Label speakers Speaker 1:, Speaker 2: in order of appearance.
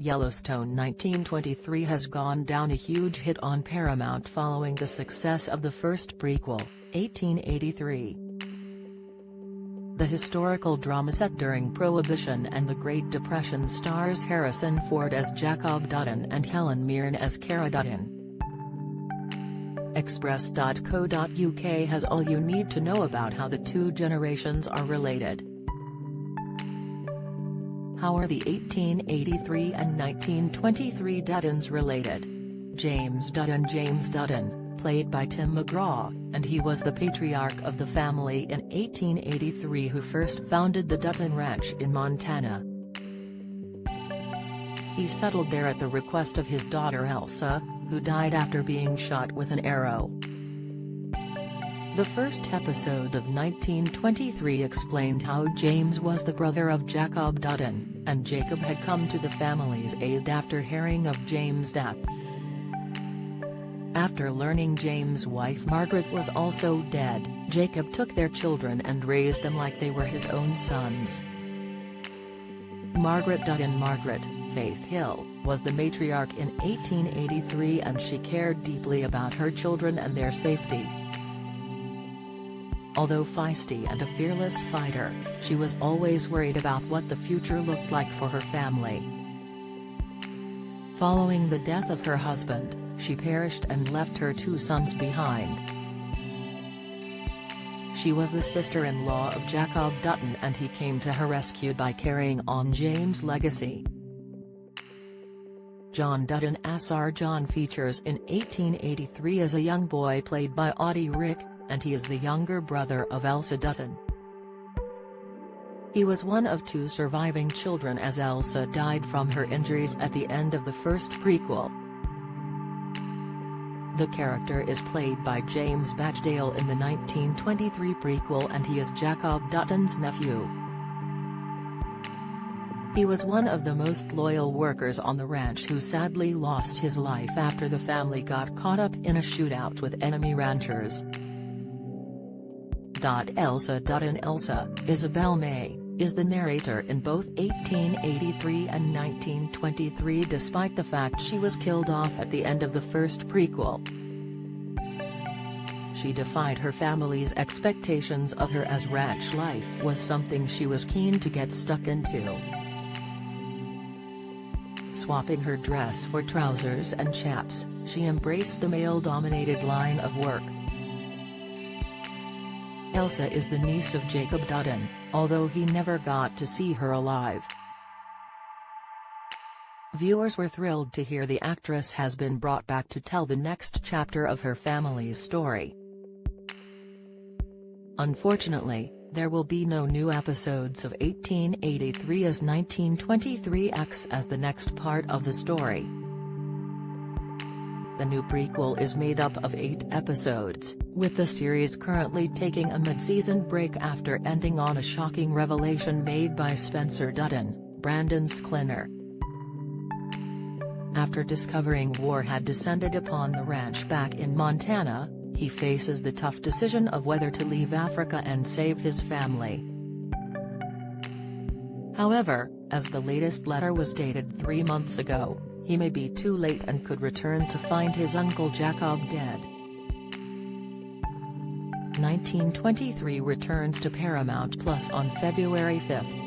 Speaker 1: Yellowstone 1923 has gone down a huge hit on Paramount following the success of the first prequel, 1883. The historical drama set during Prohibition and the Great Depression stars Harrison Ford as Jacob Dutton and Helen Mirren as Cara Dutton. Express.co.uk has all you need to know about how the two generations are related. How are the 1883 and 1923 Duttons related? James Dutton, played by Tim McGraw, and he was the patriarch of the family in 1883 who first founded the Dutton Ranch in Montana. He settled there at the request of his daughter Elsa, who died after being shot with an arrow. The first episode of 1923 explained how James was the brother of Jacob Dutton, and Jacob had come to the family's aid after hearing of James' death. After learning James' wife Margaret was also dead, Jacob took their children and raised them like they were his own sons. Margaret Dutton Faith Hill, was the matriarch in 1883 and she cared deeply about her children and their safety. Although feisty and a fearless fighter, she was always worried about what the future looked like for her family. Following the death of her husband, she perished and left her two sons behind. She was the sister-in-law of Jacob Dutton and he came to her rescue by carrying on James' legacy. John Dutton as Sir John features in 1883 as a young boy played by Audie Rick, and he is the younger brother of Elsa Dutton. He was one of two surviving children as Elsa died from her injuries at the end of the first prequel. The character is played by James Batchdale in the 1923 prequel and he is Jacob Dutton's nephew. He was one of the most loyal workers on the ranch who sadly lost his life after the family got caught up in a shootout with enemy ranchers. Elsa Dutton Isabel May, is the narrator in both 1883 and 1923 despite the fact she was killed off at the end of the first prequel. She defied her family's expectations of her as ranch life was something she was keen to get stuck into. Swapping her dress for trousers and chaps, she embraced the male-dominated line of work. Elsa is the niece of Jacob Dutton, although he never got to see her alive. Viewers were thrilled to hear the actress has been brought back to tell the next chapter of her family's story. Unfortunately, there will be no new episodes of 1883 as 1923 acts as the next part of the story. The new prequel is made up of 8 episodes, with the series currently taking a mid-season break after ending on a shocking revelation made by Spencer Dutton, Brandon's cleaner. After discovering war had descended upon the ranch back in Montana, he faces the tough decision of whether to leave Africa and save his family. However, as the latest letter was dated 3 months ago, he may be too late and could return to find his uncle Jacob dead. 1923 returns to Paramount Plus on February 5.